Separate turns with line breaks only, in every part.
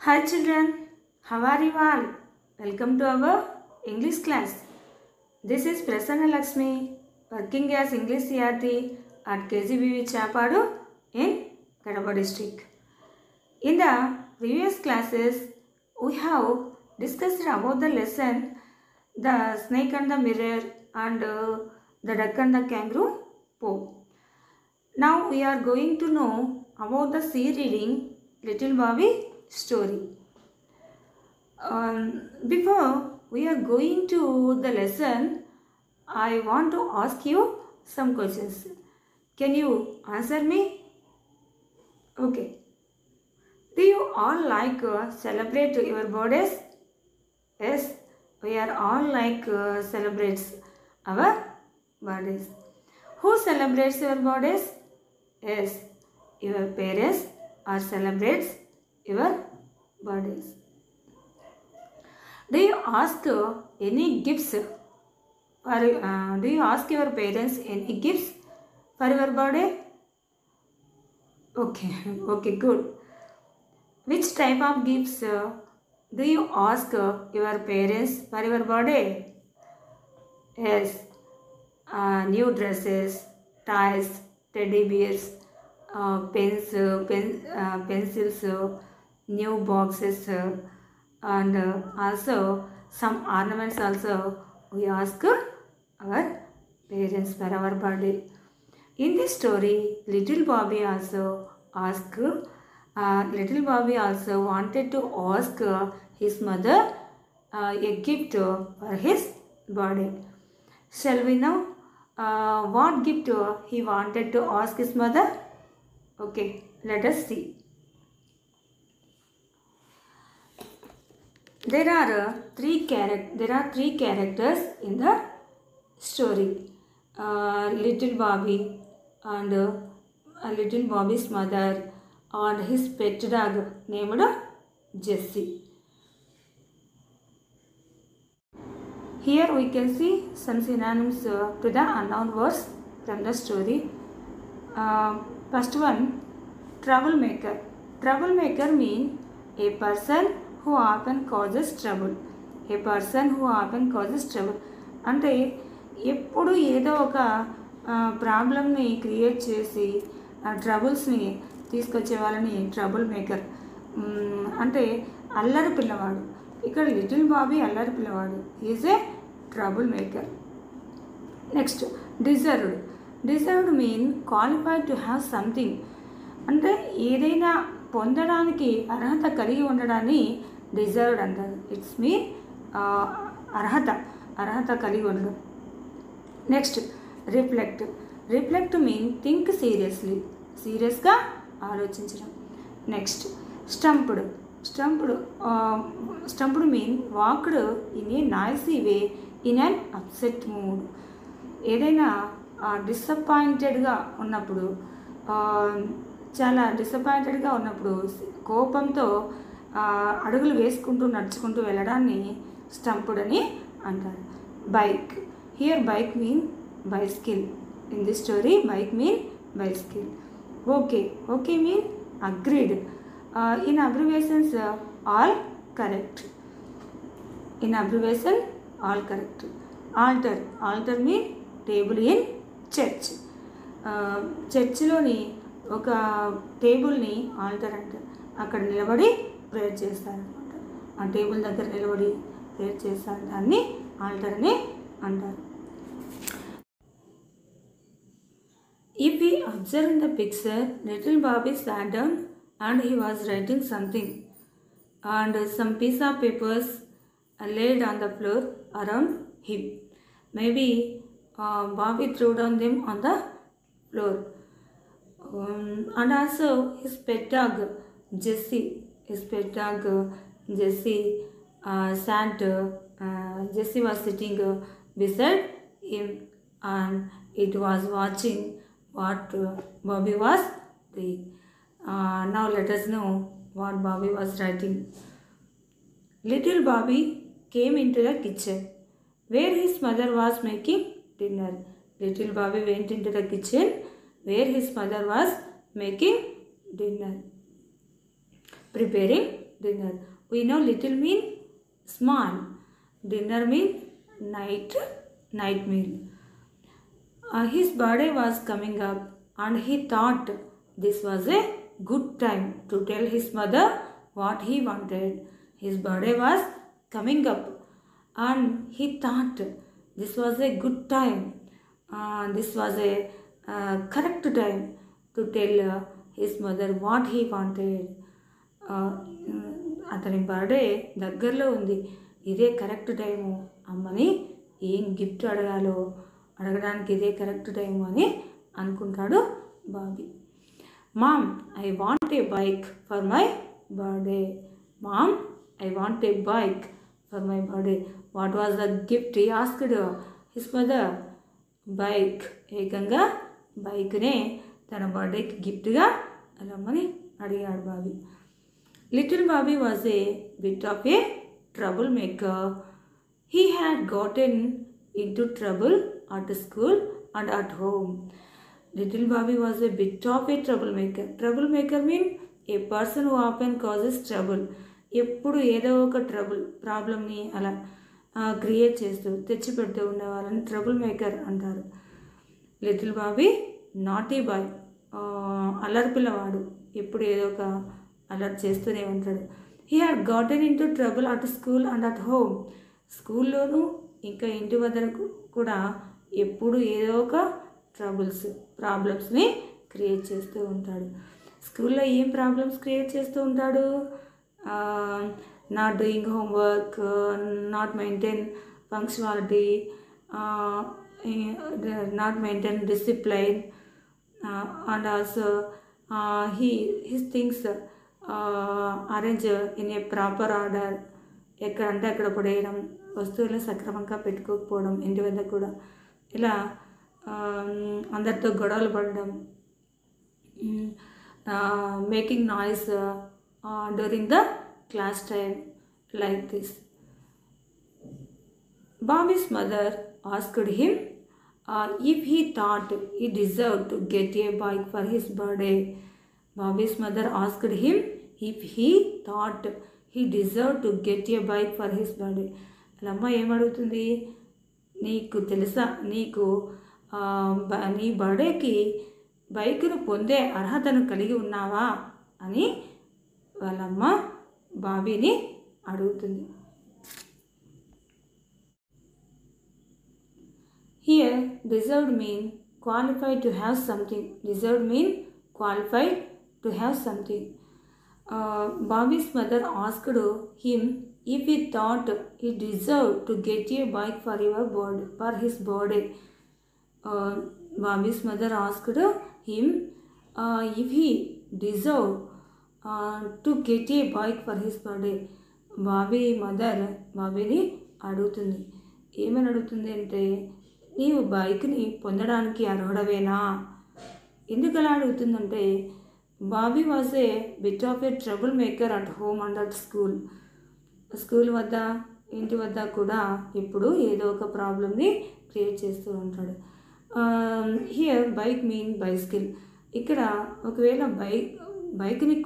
Hi children, how are you all? Welcome to our English class. This is Prasanna Lakshmi, working as English CRT at KGBV Chapadu in Kadapa district. In the previous classes, we have discussed about the lesson The Snake and the Mirror and The Duck and the Kangaroo poem. Now we are going to know about the sea reading Little Bobby story. Before we are going to the lesson, I want to ask you some questions. Can you answer me? Okay. Do you all like celebrate your birthdays? Yes, we are all like celebrates our birthdays. Who celebrates your birthdays? Yes, your parents or celebrates your birthdays. Do you ask any gifts? Do you ask your parents any gifts for your birthday? Okay, good. Which type of gifts do you ask your parents for your birthday? Yes, new dresses, toys, teddy bears, pencils, new boxes, and also some ornaments also we ask our parents for our birthday. In this story, little Bobby also wanted to ask his mother a gift for his birthday. Shall we know what gift he wanted to ask his mother? Okay, let us see. There are three characters in the story. Little Bobby and little Bobby's mother and his pet dog named Jessie. Here we can see some synonyms to the unknown words from the story. First one, troublemaker. Troublemaker means a person who often causes trouble. A person who often causes trouble. అంటే ఎప్పుడు ఏదో ఒక ప్రాబ్లమ్ని create చేసి ట్రబుల్స్ని తీసుకొచ్చే వాళ్ళని trouble maker అంటే అల్లరి పిల్లవాడు. ఇక్కడ లిటిల్ బాబీ అల్లరి పిల్లవాడు. Is a trouble maker. Next deserved. Deserved mean qualified to have something. అంటే ఏదైనా పొందడానికి అర్హత కలిగి ఉండడాన్ని డిజర్వ్డ్ అంటారు. ఇట్స్ మీన్ అర్హత కలిగి ఉండడం. Next reflect. Reflect mean think seriously. సీరియస్గా ఆలోచించడం. Next stumped. Stumped mean walked in a noisy way in an upset mood. ఏదైనా డిసప్పాయింటెడ్గా ఉన్నప్పుడు చాలా డిసప్పాయింటెడ్గా ఉన్నప్పుడు కోపంతో అడుగులు వేసుకుంటూ నడుచుకుంటూ వెళ్ళడాన్ని స్టంప్డ్ అని అంటారు. Bike. Here bike mean bicycle. In this story bike mean bicycle. Okay mean agreed. In abbreviations all correct. Altar mean table in church. చర్చిలోని ఒక టేబుల్ని ఆల్టర్ అంటారు. అక్కడ నిలబడి ప్రేయర్ చేస్తారనమాట. ఆ టేబుల్ దగ్గర నిలబడి ప్రేయర్ చేస్తారు. దాన్ని ఆల్టర్ అని అంటారు. If we observe in the picture, little Bobby sat down and he was writing something, and some piece of papers laid on the floor around him. Maybe Bobby threw down them on the floor. And also his pet dog Jessie. Sat. Jessie was sitting beside him and it was watching what Bobby was doing. Now let us know what Bobby was writing. Little Bobby came into the kitchen where his mother was making dinner. Little Bobby went into the kitchen where his mother was making dinner, preparing dinner. We know little mean small. Dinner mean night meal. His birthday was coming up and he thought this was a good time to tell his mother what he wanted. His birthday was coming up and he thought this was a good time. This was a correct time to tell his mother what he wanted. అతని birthday దగ్గరలో ఉంది, ఇదే correct time అమ్మని ఏం gift అడగడానికి ఇదే correct time అని అనుకుంటాడు Bobby. Mom, I want a bike for my birthday. Mom, I want a bike for my birthday. What was the gift he asked his mother? Bike. ఏకంగా బైక్నే తన బర్త్డేకి గిఫ్ట్గా అమ్మని అడిగాడు Bobby. Little Bobby was a bit of a trouble maker. He had gotten into trouble at school and at home. Little Bobby was a bit of a troublemaker. Troublemaker means a person who often causes trouble. ఎప్పుడు ఏదో ఒక ప్రాబ్లమ్ని అలా create చేస్తూ తెచ్చిపెడుతూ ఉండే వాళ్ళని trouble maker అంటారు. లిటిల్ బాబీ నాటీ బాయ్, అల్లరి పిల్లవాడు, ఎప్పుడు ఏదో ఒక అలర్ట్ చేస్తూనే ఉంటాడు. He had gotten into trouble at school and at home. స్కూల్లోనూ ఇంకా ఇంటి వద్దకు కూడా ఎప్పుడు ఏదో ఒక ప్రాబ్లమ్స్ని క్రియేట్ చేస్తూ ఉంటాడు. స్కూల్లో ఏం ప్రాబ్లమ్స్ క్రియేట్ చేస్తూ ఉంటాడు? Not doing homework, not maintain punctuality, not maintain discipline, and also his things arrange in a proper order. ఎక్కడంటే అక్కడ పడేయడం, వస్తువులను సక్రమంగా పెట్టుకోకపోవడం, ఇంటి వద్ద కూడా ఇలా అందరితో గొడవలు పడడం, making noise during the class time, like this. Bobby's mother asked him if he thought he deserved to get a bike for his birthday. Bobby's mother asked him if he thought he deserved to get a bike for his birthday. అమ్మ ఏమడుగుతుంది? నీకు తెలుసా, నీకు నీ బర్త్డేకి బైక్ను పొందే అర్హతను కలిగి ఉన్నావా అని వాళ్ళమ్మ బాబీని అడుగుతుంది. Here, deserved mean qualified to have something. Deserved mean qualified to have something. Bobby's mother asked him if he thought he deserved to get a bike for his birthday. Bobby's mother asked him if he deserved to get a bike for his birthday. Bobby mother బాబీని అడుగుతుంది. ఏమని అడుగుతుంది అంటే, నీవు బైక్ని పొందడానికి అర్హుడవేనా? ఎందుకు అలా అడుగుతుందంటే, Bobby was a bit of a trouble maker at home and at school. School వద్ద, ఇంటి వద్ద కూడా ఇప్పుడు ఏదో ఒక ప్రాబ్లమ్ని క్రియేట్ చేస్తూ ఉంటాడు. Here bike mean bicycle. ఇక్కడ ఒకవేళ బైక్ని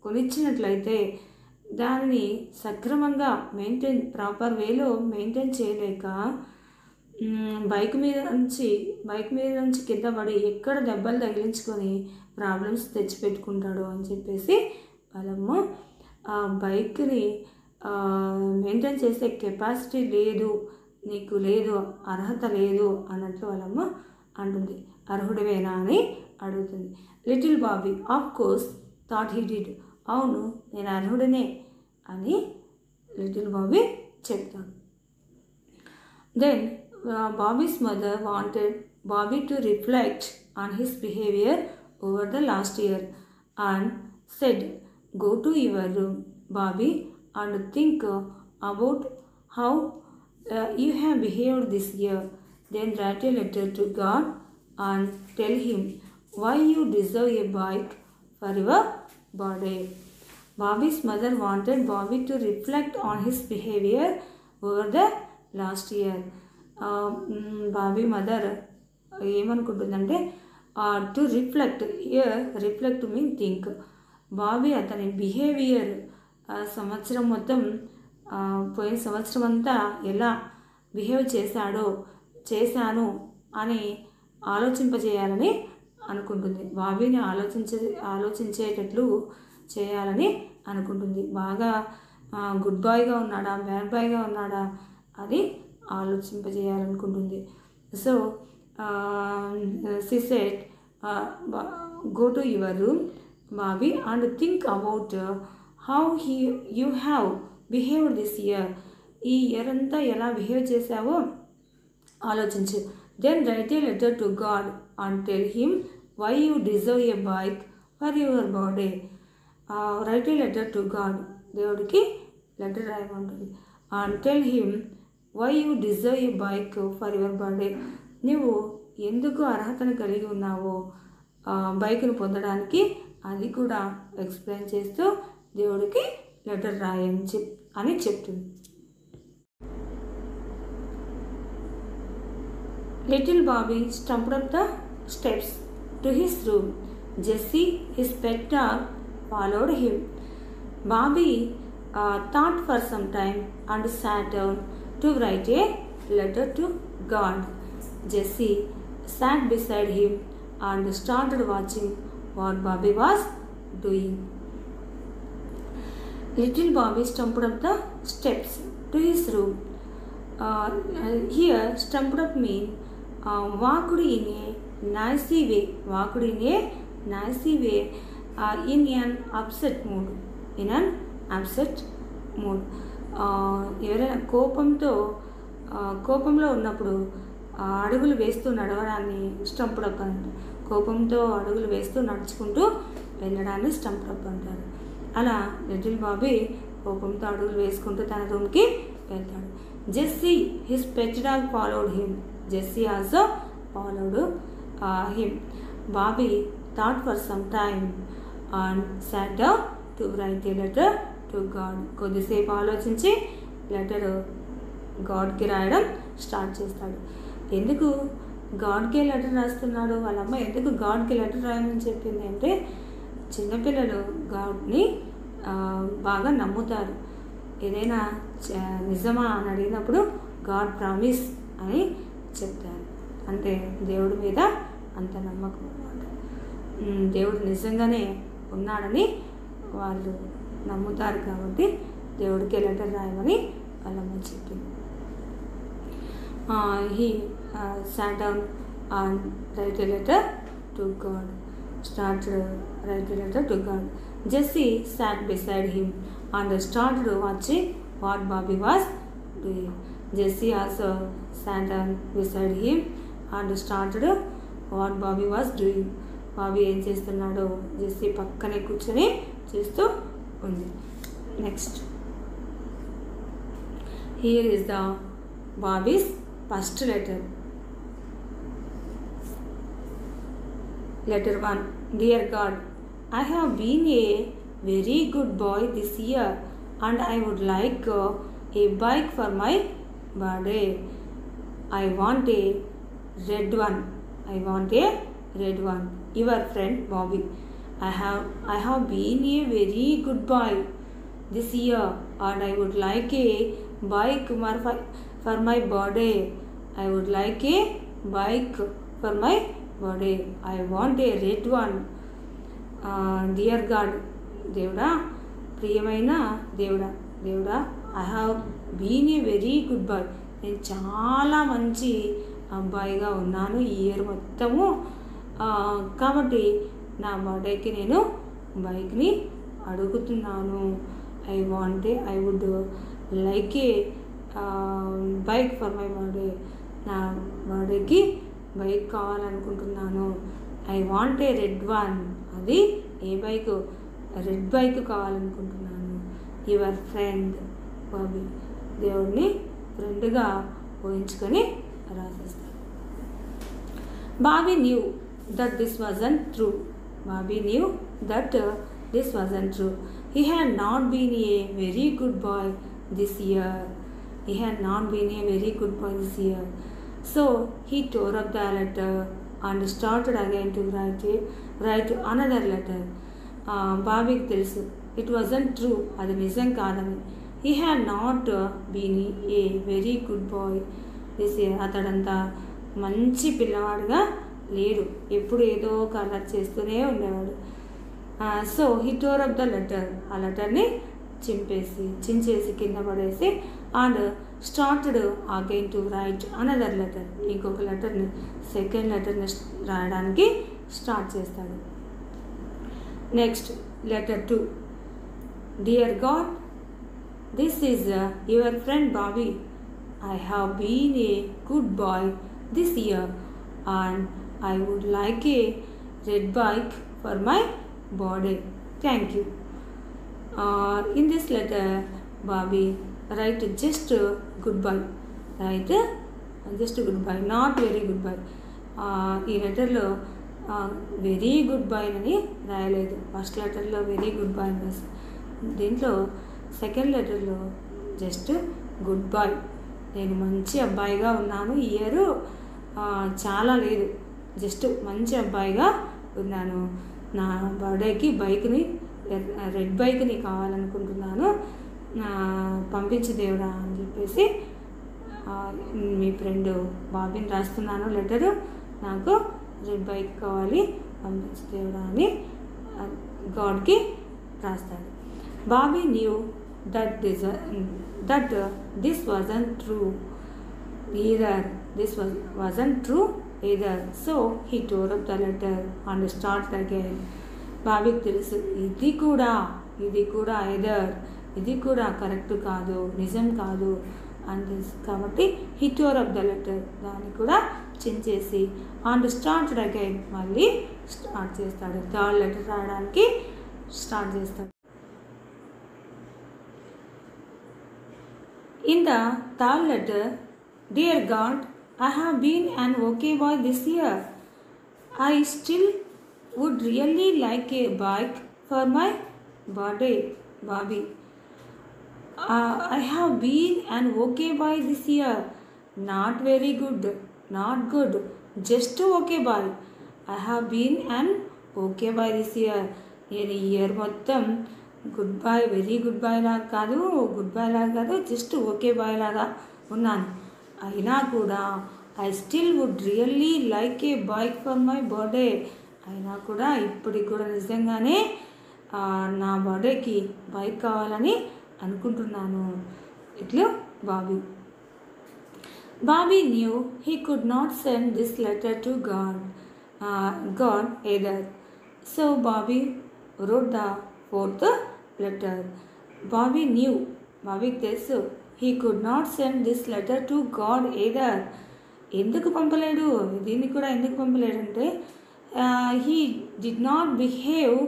కొనిచ్చినట్లయితే దానిని సక్రమంగా ప్రాపర్ వేలో మెయింటైన్ చేయలేక బైక్ మీద నుంచి కింద పడి ఎక్కడ దెబ్బలు తగిలించుకొని ప్రాబ్లమ్స్ తెచ్చిపెట్టుకుంటాడు అని చెప్పేసి వాళ్ళమ్మ ఆ బైక్ని మెయింటైన్ చేసే కెపాసిటీ లేదు, నీకు లేదు, అర్హత లేదు అన్నట్లు వాళ్ళమ్మ అంటుంది. అర్హుడివేనా అని అడుగుతుంది. Little Bobby of course thought he did. అవును, నేను అర్హుడినే అని లిటిల్ బాబీ చెప్తాడు. Then Bobby's mother wanted Bobby to reflect on his behavior over the last year and said, "Go to your room, Bobby, and think about how you have behaved this year. Then write a letter to God and tell him why you deserve a bike for your birthday." Bobby's mother wanted Bobby to reflect on his behavior over the last year. Bobby mother ఏమనుకుంటుందంటే, to reflect. Here reflect mean think. Bobby అతని behaviour సంవత్సరం మొత్తం పోయిన సంవత్సరం అంతా ఎలా behave చేశాను అని ఆలోచింపజేయాలని అనుకుంటుంది. బాబీని ఆలోచించేటట్లు చేయాలని అనుకుంటుంది. బాగా గుడ్ బాయ్గా ఉన్నాడా, బ్యాడ్ బాయ్గా ఉన్నాడా అని ఆలోచింపజేయాలనుకుంటుంది. So she said, go to your room, Bobby, and think about how you have behaved this year. ఈ ఇయర్ అంతా ఎలా బిహేవ్ చేశావో ఆలోచించు. Then write a letter to God and tell him why you deserve a bike for your birthday. Write a letter to God. దేవుడికి letter రాయమంటుంది. And tell him why you deserve a bike for your birthday. నువ్వు ఎందుకు అర్హతను కలిగి ఉన్నావో బైక్ను పొందడానికి అది కూడా ఎక్స్ప్లెయిన్ చేస్తూ దేవుడికి లెటర్ రాయని అని చెప్తుంది. Little Bobby stumped up the steps to his room. Jessie his pet dog followed him. Bobby thought for some time and sat down to write a letter to God. Jessie sat beside him and started watching what Bobby was doing. Little Bobby stumped up the steps to his room. Here, stumped up means walked in a noisy way. Walked in a noisy way in an upset mood. In an upset mood. ఎవరైనా కోపంలో ఉన్నప్పుడు అడుగులు వేస్తూ నడవడాన్ని stumped up అంటారు. కోపంతో అడుగులు వేస్తూ నడుచుకుంటూ వెళ్ళడాన్ని స్టంప్డ్ అప్ అంటారు. అలా లిటిల్ బాబీ కోపంతో అడుగులు వేసుకుంటూ తన రూమ్కి వెళ్తాడు. Jessie his pet dog followed him. Jessie also followed him. Bobby thought for some time and sat down to write a letter to God. కొద్దిసేపు ఆలోచించి లెటర్ గాడ్కి రాయడం స్టార్ట్ చేస్తాడు. ఎందుకు గాడ్కే లెటర్ రాస్తున్నాడు? వాళ్ళ అమ్మ ఎందుకు గాడ్కి లెటర్ రాయమని చెప్పింది అంటే, చిన్నపిల్లలు గాడ్ని బాగా నమ్ముతారు. ఏదైనా నిజమా అని అడిగినప్పుడు గాడ్ ప్రామిస్ అని చెప్తారు. అంటే దేవుడి మీద అంత నమ్మకం అన్నమాట. దేవుడు నిజంగానే ఉన్నాడని వాళ్ళు నమ్ముతారు కాబట్టి దేవుడికి లెటర్ రాయమని వాళ్ళమ్మ చెప్పింది. He sat down and write a letter to God. Write a letter to God. Jessie sat beside him and started watching what Bobby was doing. Jessie also sat down beside him and started what Bobby was doing. Bobby ఏం చేస్తున్నాడో Jessie పక్కనే కూర్చొని చేస్తూ ఉంది. Next, here is the Bobby's first letter. Letter 1. Dear God, I have been a very good boy this year and I would like a bike for my birthday. I want a red one. Your friend Bobby. I have been a very good boy this year and I would like a bike for my birthday. I would like a bike for my birthday. I want a red one. Dear God, దేవుడా, ప్రియమైన దేవుడా, I have been a very good boy. నేను చాలా మంచి అబ్బాయిగా ఉన్నాను ఈ year మొత్తము. కాబట్టి నా బర్త్డేకి నేను బైక్ని అడుగుతున్నాను. I would like a bike for my birthday. నా బర్త్డేకి బైక్ కావాలనుకుంటున్నాను. I want a red one. అది ఏ బైక్? రెడ్ బైక్ కావాలనుకుంటున్నాను. Your friend Bobby. దేవుడిని ఫ్రెండ్గా ఊహించుకొని రాసేస్తాను. Bobby knew that this wasn't true. Bobby knew that this wasn't true. He had not been a very good boy this year. He had not been a very good boy this year. So he tore up the letter and started again to write another letter. బాబీకి తెలుసు it wasn't true, అది నిజం కాదని. He had not been a very good boy this year, అతడంతా మంచి పిల్లవాడుగా లేడు, ఎప్పుడు ఏదో ఒక అలర్ట్ చేస్తూనే ఉండేవాడు. So he tore up the letter, ఆ లెటర్ని చించేసి కింద పడేసి and started again to write another letter, ఇంకొక లెటర్ని సెకండ్ లెటర్ని రాయడానికి స్టార్ట్ చేస్తాడు. Next letter 2. Dear God, this is your friend Bobby. I have been a good boy this year and I would like a red bike for my birthday. Thank you. In this letter, Bobby write just goodbye. Right? Just goodbye, not very goodbye. ఈ లెటర్లో very good bye అని రాయలేదు. First లెటర్లో very good bye అని రాసి, దీంట్లో second లెటర్లో just good bye. నేను మంచి అబ్బాయిగా ఉన్నాను, ఈ ఇయర్ చాలా లేదు, జస్ట్ మంచి అబ్బాయిగా ఉన్నాను, నా బర్త్డేకి బైక్ని రెడ్ బైక్ని కావాలనుకుంటున్నాను, పంపించి దేవుడా అని చెప్పేసి మీ ఫ్రెండ్ బాబీని రాస్తున్నాను లెటరు, నాకు రెడ్ బైక్ కావాలి పంపించి దేవుడా అని గాడ్కి రాస్తాడు. Bobby new that this wasn't true either. Wasn't true either. So he tore up the letter and started again. బాబీకి తెలుసు ఇది కూడా ఇది కూడా కరెక్ట్ కాదు, నిజం కాదు అని తెలుసు కాబట్టి he tore up the letter, దాన్ని కూడా చించేసి and started again, మళ్ళీ స్టార్ట్ చేస్తాడు. థర్డ్ లెటర్ రాయడానికి స్టార్ట్ చేస్తాడు. In the third letter, dear God, I have been an okay boy this year. I still would really like a bike for my birthday, Bobby. I have been an okay boy this year. Not very good, not good, just okay boy. I have been an okay boy this year. నేను ఈ year మొత్తం good boy, very good boy లాగా కాదు, just okay boy లాగా ఉన్నాను. అయినా కూడా I still would really like a bike for my birthday, అయినా కూడా ఇప్పటికి కూడా నిజంగానే నా బర్త్డేకి బైక్ కావాలని అనుకుంటున్నాను. ఇట్లు Bobby new he could not send this letter to God either. So Bobby wrote the fourth letter. బాబీకి తెలుసు he could not send this letter to God either. ఎందుకు పంపలేడు, దీన్ని కూడా ఎందుకు పంపలేడంటే he did not behave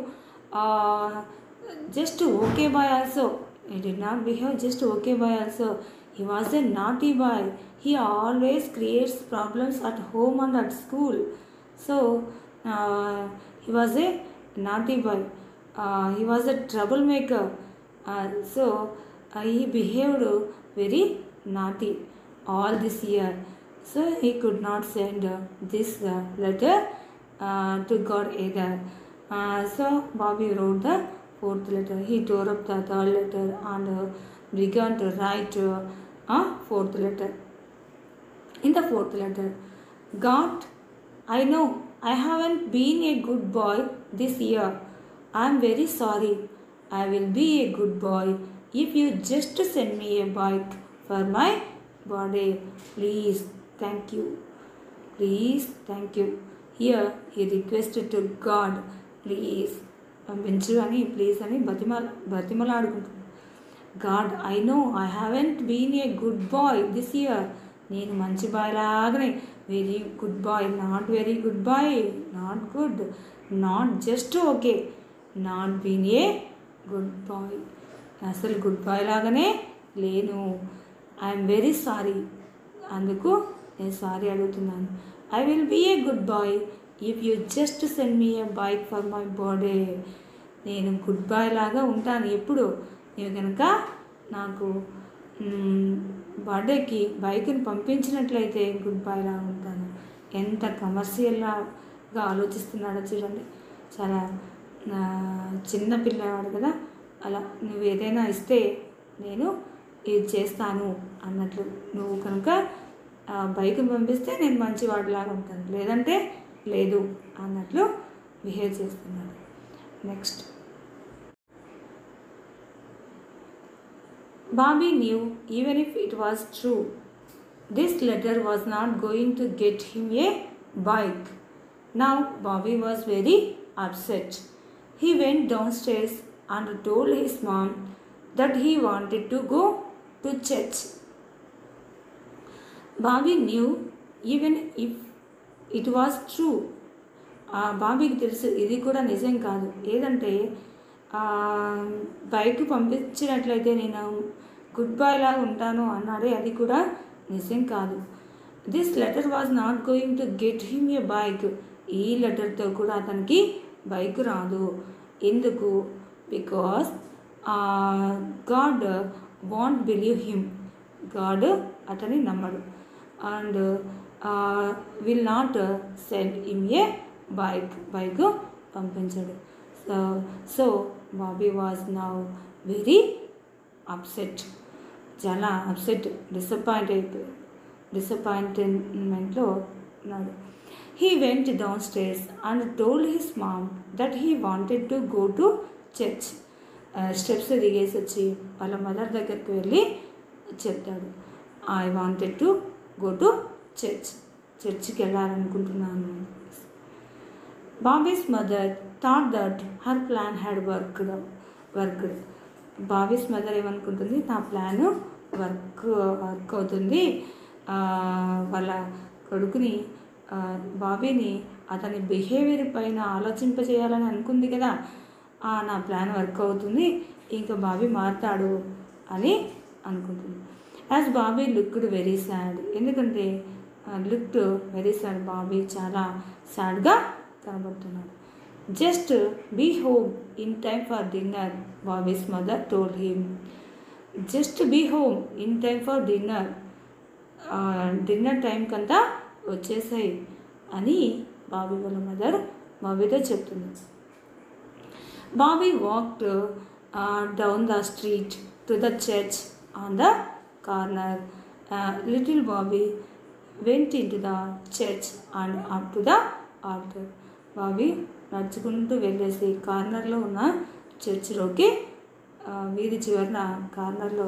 just okay boy also. He was a naughty boy. He always creates problems at home and at school. So he was a naughty boy. He was a troublemaker. So he behaved very naughty all this year. So he could not send this letter to God either. So Bobby wrote the fourth letter. He tore up the third letter and began to write a fourth letter. In the fourth letter, God, I know I haven't been a good boy this year. I am very sorry. I will be a good boy if you just send me a bike for my birthday. Please, thank you. Here he requested to God, please. పంపించు అని please అని బతిమలాడుకుంటున్నాను. God, I know I haven't been a good boy this year. నేను మంచి boy లాగానే, very good boy, not very good boy, not good, not just okay, not been a good boy, అసలు good boy లాగానే లేను. I'm very sorry, అందుకు నేను sorry అడుగుతున్నాను. I will be a good boy if you just send me a bike for my birthday. నేను good boy లాగా ఉంటాను ఎప్పుడు నేను కనుక నాకు బర్త్డేకి బైక్ని పంపించినట్లయితే గుడ్ బాయ్ లాగా ఉంటాను. ఎంత కమర్షియల్గా ఆలోచిస్తున్నాడో చూడండి. చాలా చిన్న పిల్లవాడు కదా, అలా నువ్వు ఏదైనా ఇస్తే నేను ఇది చేస్తాను అన్నట్లు, నువ్వు కనుక బైక్ పంపిస్తే నేను మంచివాడిలాగా ఉంటాను, లేదంటే లేదు అన్నట్లు బిహేవ్ చేస్తున్నాడు. Next, Bobby knew even if it was true, this letter was not going to get him a bike. Now Bobby was very upset. He went downstairs and told his mom that he wanted to go to church. Bobby knew even if it was true. బాబీకి తెలుసు ఇది కూడా నిజం కాదు, ఏదంటే bike పంపించినట్లయితే నేను good boy లాగా ఉంటాను అన్నాడే, అది కూడా నిజం కాదు. This letter was not going to get him a bike. ఈ లెటర్తో కూడా అతనికి బైక్ రాదు. ఎందుకు? Because God won't believe him. God అతని నమ్మడు and will not send him a bike పంపించడు. So Bobby was now very upset, చాలా అప్సెట్, డిసప్పాయింట్మెంట్లో ఉన్నాడు. He went downstairs and told his mom that he wanted to go to church. Steps దిగేసి వచ్చి వాళ్ళ mother దగ్గరికి వెళ్ళి చెప్తాడు, I wanted to go to చర్చ్కి వెళ్ళాలనుకుంటున్నాను. Bobby's mother thought that her plan had worked. Bobby's mother ఏమనుకుంటుంది, నా ప్లాన్ వర్క్ అవుతుంది, వాళ్ళ కొడుకుని బాబీని అతని బిహేవియర్ పైన ఆలోచింపజేయాలని అనుకుంది కదా, నా ప్లాన్ వర్క్ అవుతుంది, ఇంకా బాబీ మారుతాడు అని అనుకుంటుంది. As Bobby looked very sad, ఎందుకంటే లుక్డ్ వెరీ సాడ్, బాబీ చాలా సాడ్గా కనబడుతున్నాడు. Just be home in time for dinner, Bobby's mother told him. Just be home in time for dinner, dinner టైంకంతా వచ్చేసాయి అని బాబీ వాళ్ళ మదర్ బాబీతో చెప్తుంది. Bobby walked down the street to the church on the corner. Little Bobby went into the church and up to the altar. Bobby నడుచుకుంటూ వెళ్ళేసి కార్నర్లో ఉన్న చర్చిలోకి, వీధి చివరిన కార్నర్లో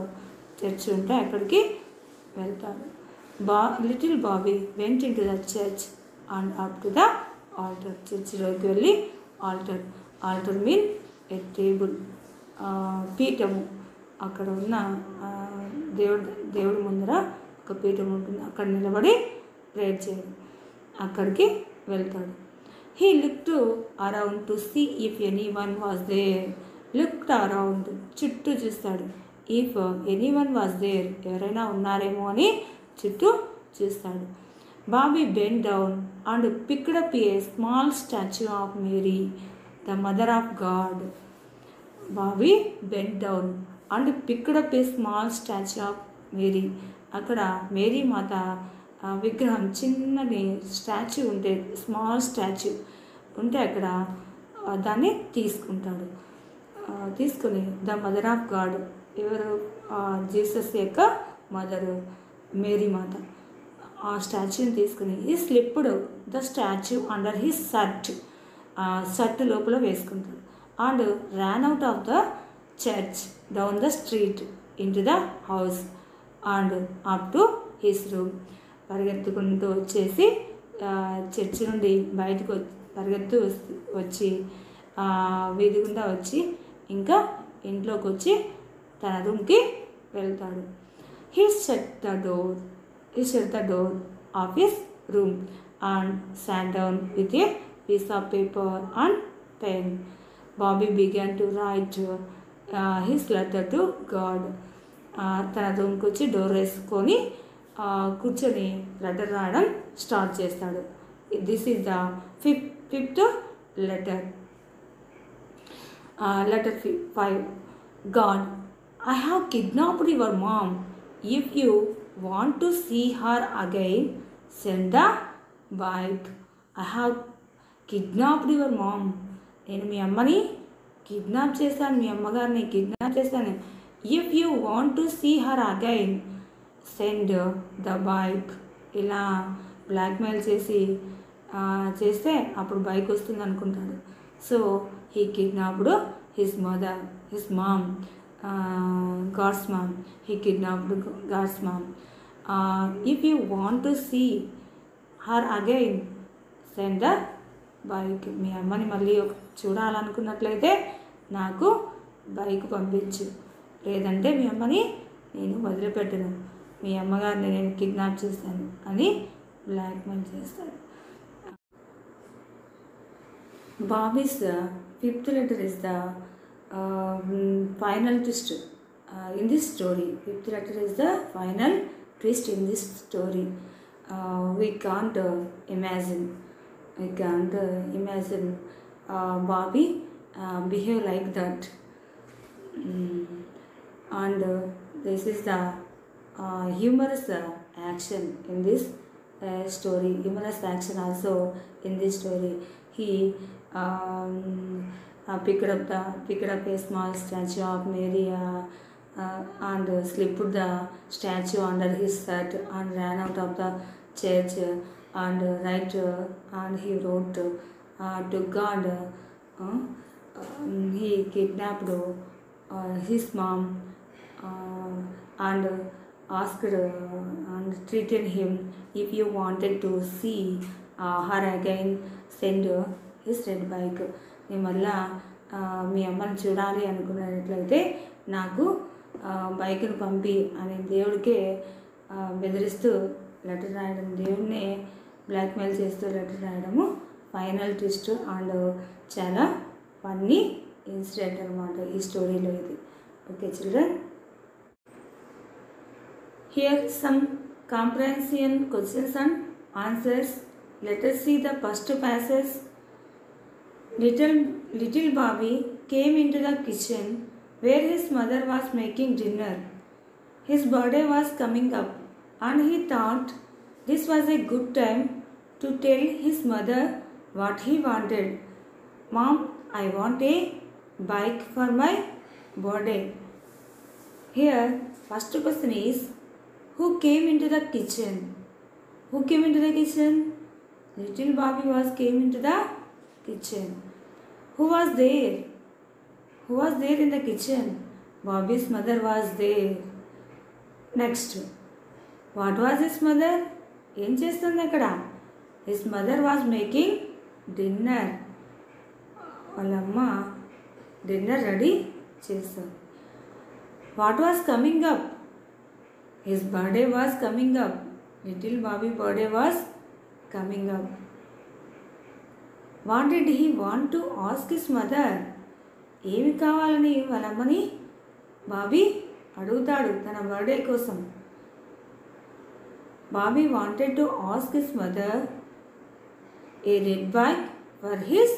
చర్చ్ ఉంటే అక్కడికి వెళ్తాడు. Little Bobby went into the church and up to the altar. చర్చిలోకి వెళ్ళి ఆల్టర్ మీన్ ఏ టేబుల్, పీఠము, అక్కడ ఉన్న దేవుడి ముందర ఒక పీఠం ఉంటుంది, అక్కడ నిలబడి ప్రేయర్ చేయడం, అక్కడికి వెళ్తాడు. He looked around to see if anyone was there. Looked around, చుట్టూ చూస్తాడు. If anyone was there, ఎవరైనా ఉన్నారేమో అని చుట్టూ చూస్తాడు. Bobby bend down and picked up a small statue of Mary, the mother of God. Bobby bend down and picked up a small statue of Mary. అక్కడ Mary మాత విగ్రహం, చిన్నది statue ఉంటే, స్మాల్ స్టాచ్యూ ఉంటే అక్కడ దాన్ని తీసుకుంటాడు. తీసుకొని ద మదర్ ఆఫ్ గాడ్, ఎవరు? జీసస్ యొక్క మదరు మేరీ మాత. ఆ స్టాచ్యూని తీసుకుని ఈ slipped the statue under his shirt లోపల వేసుకుంటాడు. And ran out of the church down the street in to the house and up to his room. పరిగెత్తుకుంటూ వచ్చేసి church నుండి బయటకు పరిగెత్తు వచ్చి వీధి గుండా వచ్చి ఇంకా ఇంట్లోకి వచ్చి తన రూమ్కి వెళ్తాడు. He shut the door of his room and sat down with a piece of paper and pen. Bobby began to write his letter to God. తన రూమ్కి వచ్చి డోర్ వేసుకొని కూర్చొని లెటర్ రాయడం స్టార్ట్ చేస్తాడు. This is the fifth letter. Letter 5. God, I have kidnapped your mom. If you want to see her again, send the bike. I have kidnapped your mom. నేను మీ అమ్మని kidnap చేశాను, మీ అమ్మగారిని kidnap చేశాను. If you want to see her again send the bike. ఇలా blackmail చేస్తే అప్పుడు bike వస్తుంది అనుకుంటాడు. So he kidnapped his mother, his mom, God's mom. He kidnapped God's mom. If you want to see her again, send the bike. మీ అమ్మని మళ్ళీ చూడాలనుకున్నట్లయితే నాకు bike పంపించు, లేదంటే మీ అమ్మని నేను వదిలిపెట్టను, మీ అమ్మగారిని నేను కిడ్నాప్ చేస్తాను అని బ్లాక్మెయిల్ చేస్తాడు. Bobby's fifth letter is the final twist in this story. Fifth letter is the final twist in this story. We can't imagine. We can't imagine Bobby behave like that. And this is the humorous action in this story. Humorous action also in this story. He picked up a small statue of Mary and slipped the statue under his shirt and ran out of the church and he wrote to God. He kidnapped his mom and asked and treated him. If you wanted to see her again, send his red bike. నేను మళ్ళా మీ అమ్మని చూడాలి అనుకున్నట్లయితే నాకు బైక్ను పంపి అని దేవుడికే బెదిరిస్తూ లెటర్ రాయడం, దేవుడిని బ్లాక్మెయిల్ చేస్తూ లెటర్ రాయడము ఫైనల్ ట్విస్ట్ అండ్ చాలా ఫన్నీ ఇన్సిడెంట్ అనమాట ఈ స్టోరీలో ఇది. Okay children, here some comprehension questions and answers. Let us see the first passage. Little Bobby came into the kitchen where his mother was making dinner. His birthday was coming up and he thought this was a good time to tell his mother what he wanted. Mom, I want a bike for my birthday. Here, first question is, who came into the kitchen? Who came into the kitchen? Little Bobby came into the kitchen. Who was there? Who was there in the kitchen? Bobby's mother was there. Next, what was his mother? ఏం చేస్తుంది అక్కడ? His mother was making dinner. వాళ్ళ అమ్మ dinner ready చేస్తుంది. What was coming up? His birthday was coming up. Little Bobby birthday was coming up. What did he want to ask his mother? ఏమి కావాలని వాళ్ళ అమ్మని బాబీ అడుగుతాడు తన బర్త్డే కోసం. Bobby wanted to ask his mother a red bike for his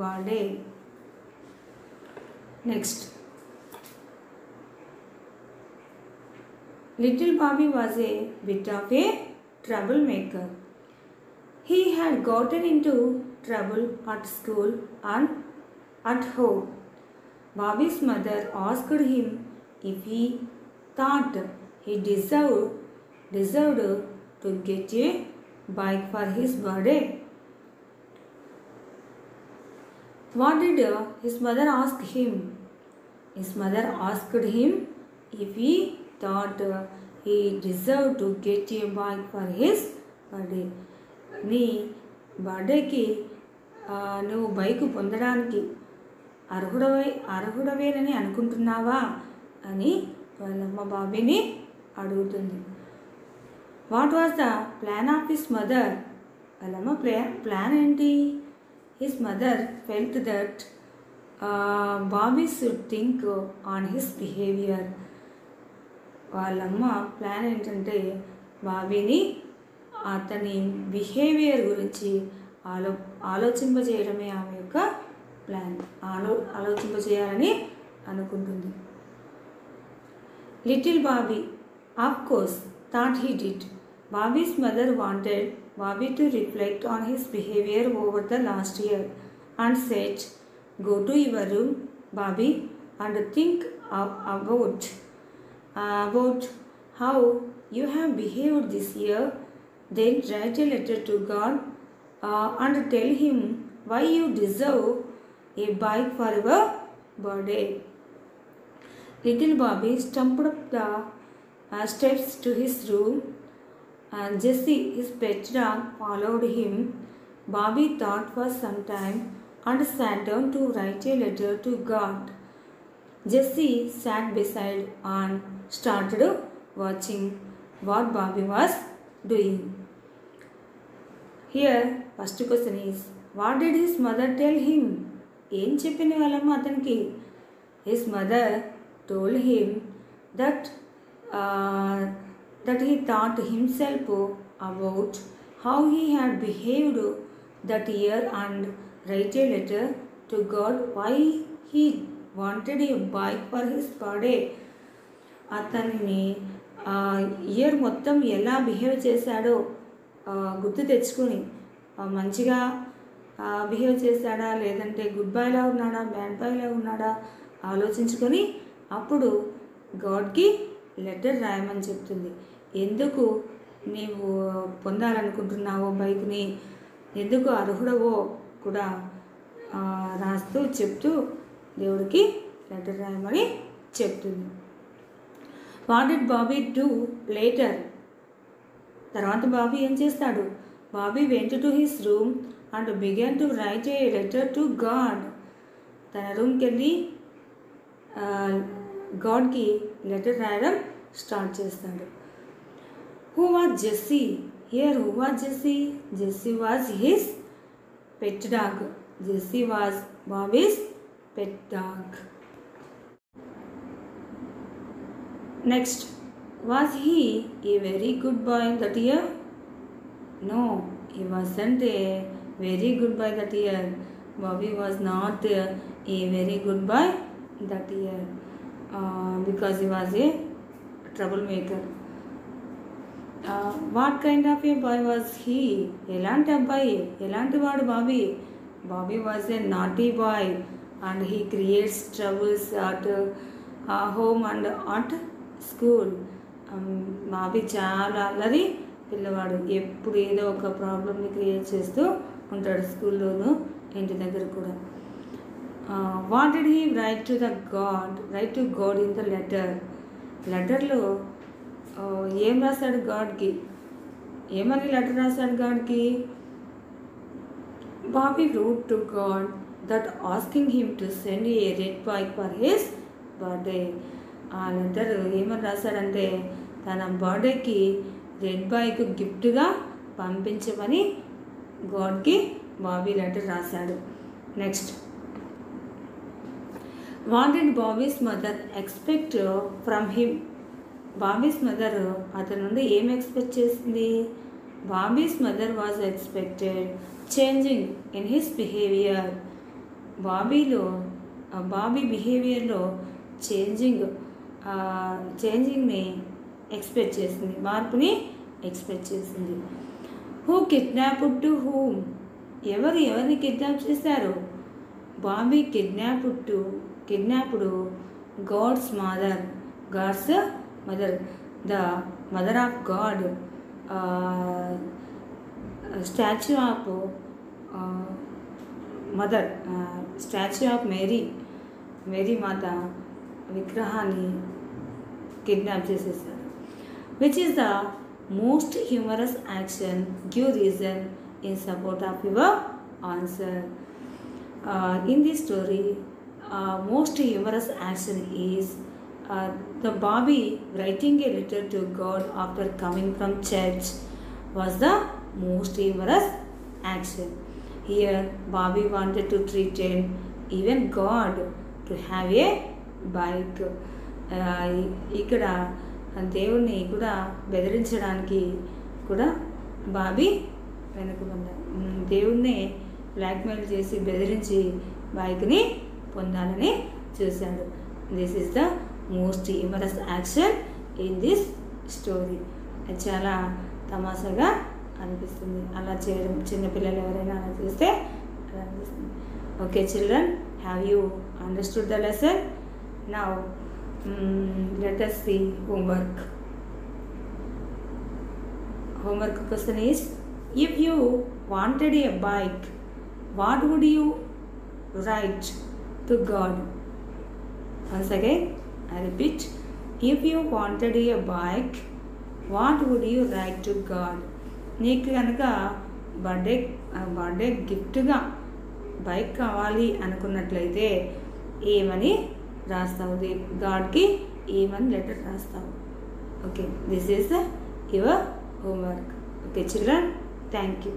birthday. Next, Little Bobby was a bit of a troublemaker. He had gotten into trouble at school and at home. Bobby's mother asked him if he thought he deserved to get a bike for his birthday. What did his mother ask him? His mother asked him if he thought he deserved to get a bike for his birthday. నీ బర్త్డేకి నువ్వు bike పొందడానికి అర్హుడవేనని అనుకుంటున్నావా అని వాళ్ళమ్మ బాబీని అడుగుతుంది. What was the plan of his mother? వాళ్ళమ్మ plan ఏంటి? His mother felt that Bobby should think on his behaviour. వాళ్ళమ్మ ప్లాన్ ఏంటంటే బాబీని అతని బిహేవియర్ గురించి ఆలోచింపజేయడమే ఆమె యొక్క ప్లాన్. ఆలోచింపజేయాలని అనుకుంటుంది. Little Bobby of course thought he did. Bobby's mother wanted Bobby to reflect on his behaviour over the last year and said, go to your room Bobby, and think about how you have behaved this year. Then write a letter to God and tell him why you deserve a bike for your birthday. Little Bobby stumped up the steps to his room, and Jessie, his pet dog, followed him. Bobby thought for some time and sat down to write a letter to God. Jessie sat beside and started watching what Bobby was doing. Here, first question is, what did his mother tell him? ఏం చెప్పింది వాళ్ళమ్మ అతనికి? His mother told him that he thought himself about how he had behaved that year and write a letter to God why he wanted a bike for his birthday. అతన్ని year మొత్తం ఎలా behave చేశాడో గుర్తు తెచ్చుకొని మంచిగా behave చేశాడా లేదంటే good బాయ్లా ఉన్నాడా బ్యాడ్ బాయ్లా ఉన్నాడా ఆలోచించుకొని అప్పుడు గాడ్కి లెటర్ రాయమని చెప్తుంది. ఎందుకు నీవు పొందాలనుకుంటున్నావో బైక్ని, ఎందుకు అర్హుడవో కూడా రాస్తూ చెప్తూ దేవుడికి లెటర్ రాయమని చెప్తుంది. What did Bobby do later? తర్వాత బాబీ ఏం చేస్తాడు? Bobby went to his room and began to write a letter to God. తన రూమ్కి వెళ్ళి గాడ్కి లెటర్ రాయడం స్టార్ట్ చేస్తాడు. Who was Jessie? Here who was Jessie? Jessie was his pet dog. Jessie was Bobby's pet dog. Next, was he a very good boy that year? No, he wasn't a very good boy that year. Bobby was not a very good boy that year because he was a troublemaker. What kind of a boy was he? ఎలాంటి అబ్బాయి, ఎలాంటి వాడు Bobby? Bobby was a naughty boy and he creates troubles at home and at school. Bobby చాలా అల్లరి పిల్లవాడు, ఎప్పుడు ఏదో ఒక ప్రాబ్లమ్ని క్రియేట్ చేస్తూ ఉంటాడు స్కూల్లోనూ ఇంటి దగ్గర కూడా. What did he write to God in the letter? లెటర్లో ఏం రాశాడు గాడ్కి? ఏమని లెటర్ రాశాడు గాడ్కి? Bobby wrote to God that asking him to send a red bike for his birthday. ఆ లెటర్ ఏమని రాశాడంటే తన బర్త్డేకి రెడ్ బైక్ గిఫ్ట్గా పంపించమని గాడ్కి బాబీ లెటర్ రాశాడు. Next, what did Bobby's mother expect from him? Bobby's mother అతని నుండి ఏం ఎక్స్పెక్ట్ చేసింది? Bobby's mother was expected changing in his behaviour. Bobby బిహేవియర్లో చేంజింగ్ని ఎక్స్పెక్ట్ చేసింది, మార్పుని ఎక్స్పెక్ట్ చేసింది. Who kidnapped to whom? ఎవరిని కిడ్నాప్ చేశారు? Bobby kidnapped God's mother. The mother of God, statue of mother, statue of Mary మాత విగ్రహాన్ని kidnap చేసేసారు. Which is the most humorous action? Give reason in support of your answer. In this story most humorous action is the Bobby writing a letter to God after coming from church was the most humorous action. Here Bobby wanted to treat even God to have a bike. ఇక్కడ దేవుణ్ణి కూడా బెదిరించడానికి కూడా బాబీ వెనుకబడ్డాడు. దేవుణ్ణి blackmail చేసి బెదిరించి బైక్ని పొందాలని చూశాడు. This is the most humorous action in this story. చాలా తమాషాగా అనిపిస్తుంది అలా చేయడం. చిన్నపిల్లలు ఎవరైనా అలా చేస్తే అలా అనిపిస్తుంది. Okay children, have you understood the lesson? Now let us see homework. Homework question is, if you wanted a bike, what would you write to God? Once again, I repeat, if you wanted a bike, what would you write to God? నీకు కనుక birthday గిఫ్ట్గా bike కావాలి అనుకున్నట్లయితే ఏమని రాస్తావు? గాడ్కి ఏమని letter రాస్తావు? Okay, this is your homework. Okay children, thank you.